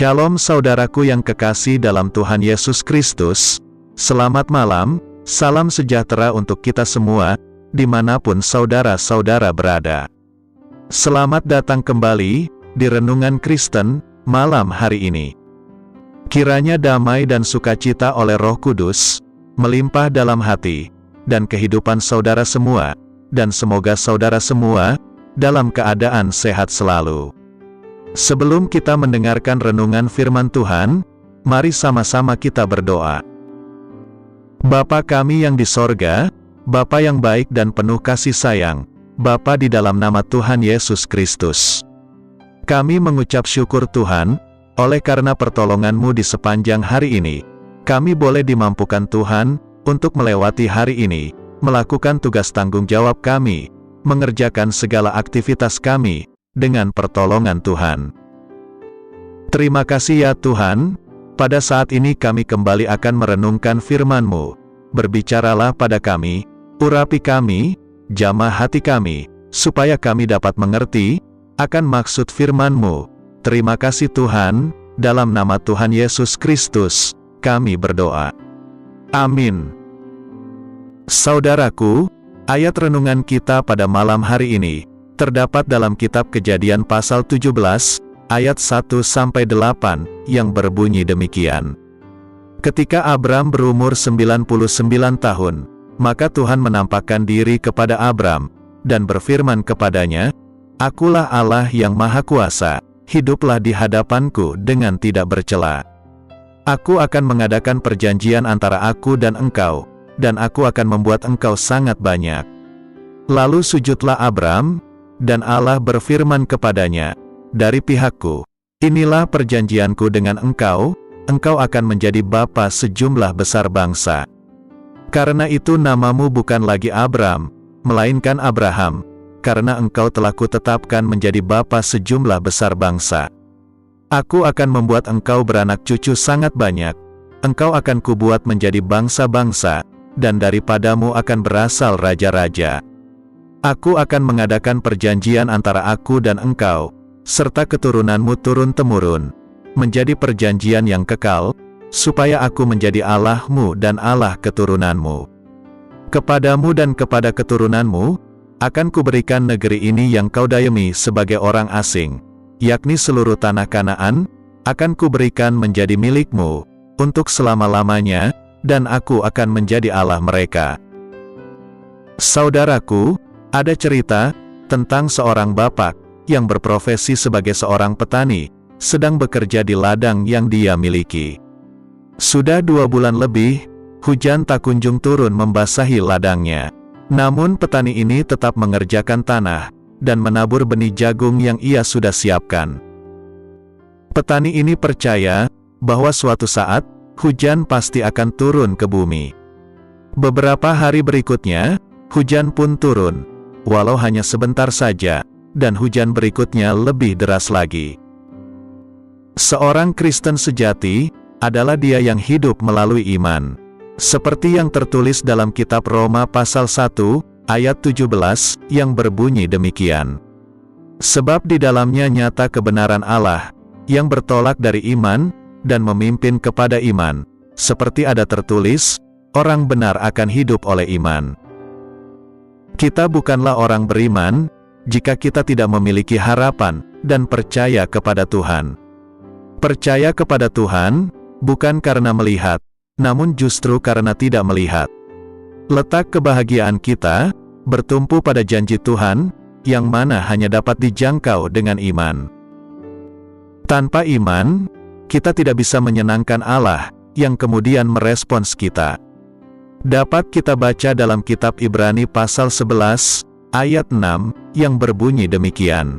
Shalom saudaraku yang kekasih dalam Tuhan Yesus Kristus. Selamat malam, salam sejahtera untuk kita semua, dimanapun saudara-saudara berada. Selamat datang kembali di Renungan Kristen malam hari ini. Kiranya damai dan sukacita oleh Roh Kudus melimpah dalam hati dan kehidupan saudara semua, dan semoga saudara semua dalam keadaan sehat selalu. Sebelum kita mendengarkan renungan firman Tuhan, mari sama-sama kita berdoa. Bapa kami yang di sorga, Bapa yang baik dan penuh kasih sayang, Bapa di dalam nama Tuhan Yesus Kristus. Kami mengucap syukur Tuhan, oleh karena pertolongan-Mu di sepanjang hari ini, kami boleh dimampukan Tuhan, untuk melewati hari ini, melakukan tugas tanggung jawab kami, mengerjakan segala aktivitas kami, dengan pertolongan Tuhan. Terima kasih ya Tuhan, pada saat ini kami kembali akan merenungkan firman-Mu. Berbicaralah pada kami, urapi kami, jamah hati kami, supaya kami dapat mengerti akan maksud firman-Mu. Terima kasih Tuhan, dalam nama Tuhan Yesus Kristus, kami berdoa. Amin. Saudaraku, ayat renungan kita pada malam hari ini terdapat dalam kitab Kejadian pasal 17, ayat 1-8, yang berbunyi demikian. Ketika Abram berumur 99 tahun, maka Tuhan menampakkan diri kepada Abram, dan berfirman kepadanya, "Akulah Allah yang Maha Kuasa, hiduplah di hadapanku dengan tidak bercela. Aku akan mengadakan perjanjian antara aku dan engkau, dan aku akan membuat engkau sangat banyak." Lalu sujudlah Abram, dan Allah berfirman kepadanya, "Dari pihakku, inilah perjanjianku dengan engkau, engkau akan menjadi bapa sejumlah besar bangsa. Karena itu namamu bukan lagi Abram, melainkan Abraham, karena engkau telah kutetapkan menjadi bapa sejumlah besar bangsa. Aku akan membuat engkau beranak cucu sangat banyak, engkau akan kubuat menjadi bangsa-bangsa, dan daripadamu akan berasal raja-raja. Aku akan mengadakan perjanjian antara aku dan engkau, serta keturunanmu turun-temurun, menjadi perjanjian yang kekal, supaya aku menjadi Allahmu dan Allah keturunanmu. Kepadamu dan kepada keturunanmu, akan kuberikan negeri ini yang kau dayemi sebagai orang asing, yakni seluruh tanah Kanaan, akan kuberikan menjadi milikmu, untuk selama-lamanya, dan aku akan menjadi Allah mereka." Saudaraku, ada cerita tentang seorang bapak yang berprofesi sebagai seorang petani, sedang bekerja di ladang yang dia miliki. Sudah 2 bulan lebih, hujan tak kunjung turun membasahi ladangnya. Namun petani ini tetap mengerjakan tanah, dan menabur benih jagung yang ia sudah siapkan. Petani ini percaya bahwa suatu saat, hujan pasti akan turun ke bumi. Beberapa hari berikutnya, hujan pun turun, walau hanya sebentar saja, dan hujan berikutnya lebih deras lagi. Seorang Kristen sejati adalah dia yang hidup melalui iman. Seperti yang tertulis dalam kitab Roma pasal 1, ayat 17, yang berbunyi demikian. Sebab di dalamnya nyata kebenaran Allah, yang bertolak dari iman, dan memimpin kepada iman. Seperti ada tertulis, orang benar akan hidup oleh iman. Kita bukanlah orang beriman, jika kita tidak memiliki harapan, dan percaya kepada Tuhan. Percaya kepada Tuhan, bukan karena melihat, namun justru karena tidak melihat. Letak kebahagiaan kita, bertumpu pada janji Tuhan, yang mana hanya dapat dijangkau dengan iman. Tanpa iman, kita tidak bisa menyenangkan Allah, yang kemudian merespons kita. Dapat kita baca dalam kitab Ibrani pasal 11, ayat 6, yang berbunyi demikian.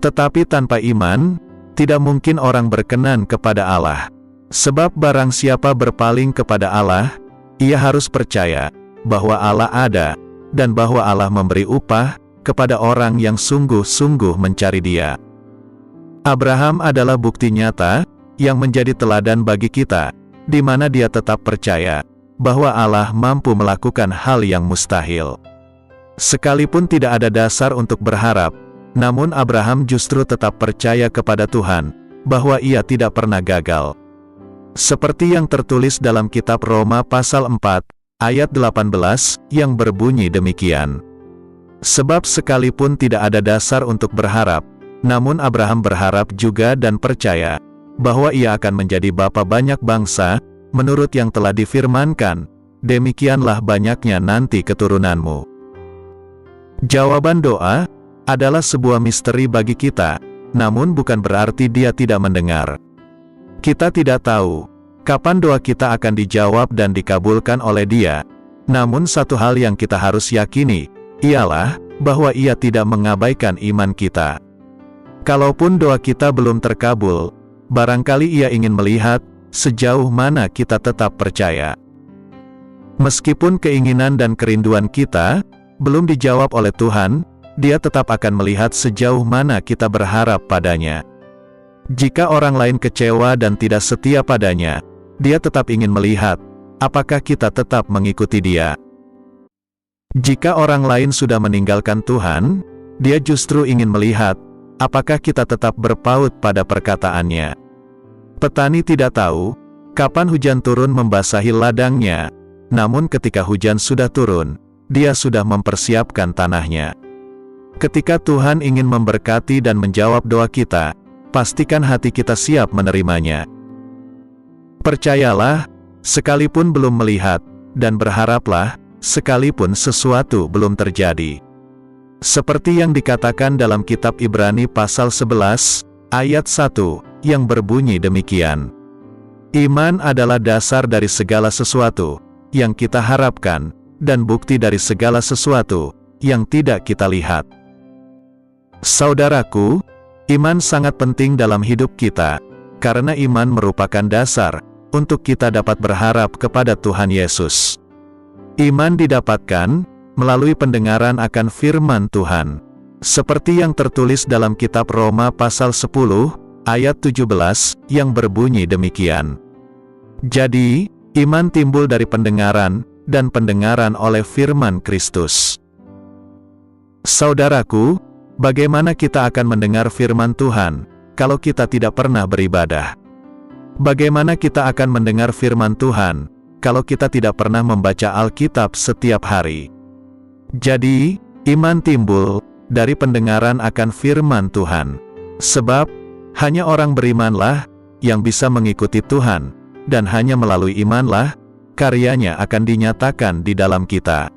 Tetapi tanpa iman, tidak mungkin orang berkenan kepada Allah. Sebab barang siapa berpaling kepada Allah, ia harus percaya bahwa Allah ada, dan bahwa Allah memberi upah kepada orang yang sungguh-sungguh mencari Dia. Abraham adalah bukti nyata yang menjadi teladan bagi kita, di mana dia tetap percaya bahwa Allah mampu melakukan hal yang mustahil. Sekalipun tidak ada dasar untuk berharap, namun Abraham justru tetap percaya kepada Tuhan, bahwa ia tidak pernah gagal. Seperti yang tertulis dalam kitab Roma pasal 4, ayat 18, yang berbunyi demikian. Sebab sekalipun tidak ada dasar untuk berharap, namun Abraham berharap juga dan percaya, bahwa ia akan menjadi bapa banyak bangsa, menurut yang telah difirmankan, demikianlah banyaknya nanti keturunanmu. Jawaban doa adalah sebuah misteri bagi kita, namun bukan berarti Dia tidak mendengar. Kita tidak tahu kapan doa kita akan dijawab dan dikabulkan oleh Dia, namun satu hal yang kita harus yakini, ialah bahwa Ia tidak mengabaikan iman kita. Kalaupun doa kita belum terkabul, barangkali Ia ingin melihat sejauh mana kita tetap percaya. Meskipun keinginan dan kerinduan kita belum dijawab oleh Tuhan, Dia tetap akan melihat sejauh mana kita berharap padanya. Jika orang lain kecewa dan tidak setia padanya, Dia tetap ingin melihat apakah kita tetap mengikuti Dia. Jika orang lain sudah meninggalkan Tuhan, Dia justru ingin melihat apakah kita tetap berpaut pada perkataannya. Petani tidak tahu kapan hujan turun membasahi ladangnya, namun ketika hujan sudah turun, dia sudah mempersiapkan tanahnya. Ketika Tuhan ingin memberkati dan menjawab doa kita, pastikan hati kita siap menerimanya. Percayalah, sekalipun belum melihat, dan berharaplah, sekalipun sesuatu belum terjadi. Seperti yang dikatakan dalam kitab Ibrani pasal 11, ayat 1, yang berbunyi demikian. Iman adalah dasar dari segala sesuatu yang kita harapkan, dan bukti dari segala sesuatu yang tidak kita lihat. Saudaraku, iman sangat penting dalam hidup kita, karena iman merupakan dasar untuk kita dapat berharap kepada Tuhan Yesus. Iman didapatkan melalui pendengaran akan firman Tuhan, seperti yang tertulis dalam kitab Roma pasal 10, ayat 17, yang berbunyi demikian. Jadi, iman timbul dari pendengaran, dan pendengaran oleh firman Kristus. Saudaraku, bagaimana kita akan mendengar firman Tuhan, kalau kita tidak pernah beribadah? Bagaimana kita akan mendengar firman Tuhan, kalau kita tidak pernah membaca Alkitab setiap hari? Jadi, iman timbul dari pendengaran akan firman Tuhan. Sebab, hanya orang berimanlah yang bisa mengikuti Tuhan, dan hanya melalui imanlah karyanya akan dinyatakan di dalam kita.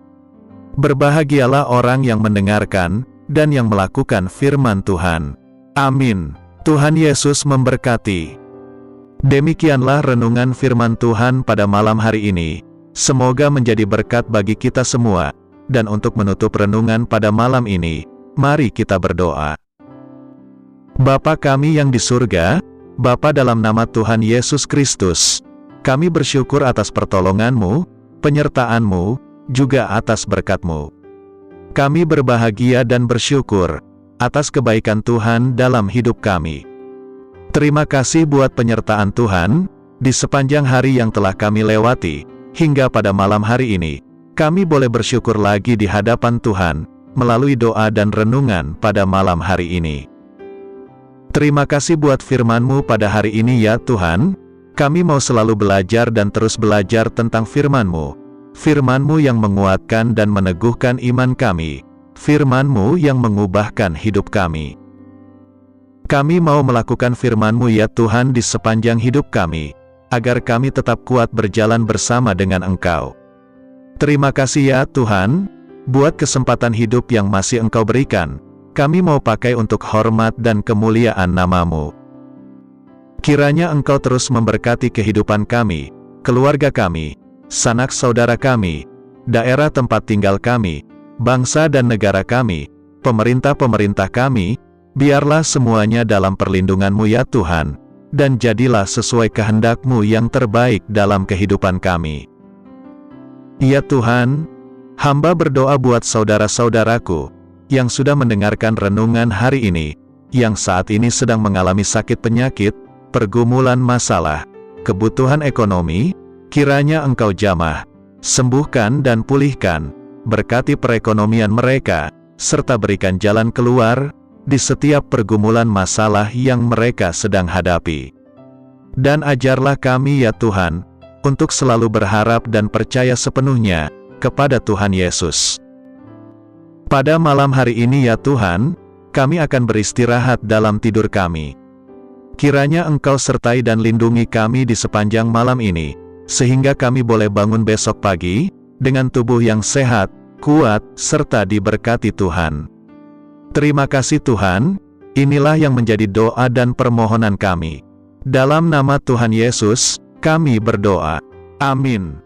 Berbahagialah orang yang mendengarkan dan yang melakukan firman Tuhan. Amin. Tuhan Yesus memberkati. Demikianlah renungan firman Tuhan pada malam hari ini. Semoga menjadi berkat bagi kita semua. Dan untuk menutup renungan pada malam ini, mari kita berdoa. Bapa kami yang di surga, Bapa dalam nama Tuhan Yesus Kristus, kami bersyukur atas pertolongan-Mu, penyertaan-Mu, juga atas berkat-Mu. Kami berbahagia dan bersyukur atas kebaikan Tuhan dalam hidup kami. Terima kasih buat penyertaan Tuhan di sepanjang hari yang telah kami lewati, hingga pada malam hari ini, kami boleh bersyukur lagi di hadapan Tuhan, melalui doa dan renungan pada malam hari ini. Terima kasih buat firman-Mu pada hari ini ya Tuhan. Kami mau selalu belajar dan terus belajar tentang firman-Mu. Firman-Mu yang menguatkan dan meneguhkan iman kami. Firman-Mu yang mengubahkan hidup kami. Kami mau melakukan firman-Mu ya Tuhan di sepanjang hidup kami, agar kami tetap kuat berjalan bersama dengan Engkau. Terima kasih ya Tuhan, buat kesempatan hidup yang masih Engkau berikan. Kami mau pakai untuk hormat dan kemuliaan nama-Mu. Kiranya Engkau terus memberkati kehidupan kami, keluarga kami, sanak saudara kami, daerah tempat tinggal kami, bangsa dan negara kami, pemerintah-pemerintah kami, biarlah semuanya dalam perlindungan-Mu ya Tuhan, dan jadilah sesuai kehendak-Mu yang terbaik dalam kehidupan kami. Ya Tuhan, hamba berdoa buat saudara-saudaraku, yang sudah mendengarkan renungan hari ini, yang saat ini sedang mengalami sakit penyakit, pergumulan masalah, kebutuhan ekonomi, kiranya Engkau jamah, sembuhkan dan pulihkan, berkati perekonomian mereka, serta berikan jalan keluar, di setiap pergumulan masalah yang mereka sedang hadapi. Dan ajarlah kami ya Tuhan, untuk selalu berharap dan percaya sepenuhnya kepada Tuhan Yesus. Pada malam hari ini ya Tuhan, kami akan beristirahat dalam tidur kami. Kiranya Engkau sertai dan lindungi kami di sepanjang malam ini, sehingga kami boleh bangun besok pagi, dengan tubuh yang sehat, kuat, serta diberkati Tuhan. Terima kasih Tuhan, inilah yang menjadi doa dan permohonan kami. Dalam nama Tuhan Yesus, kami berdoa. Amin.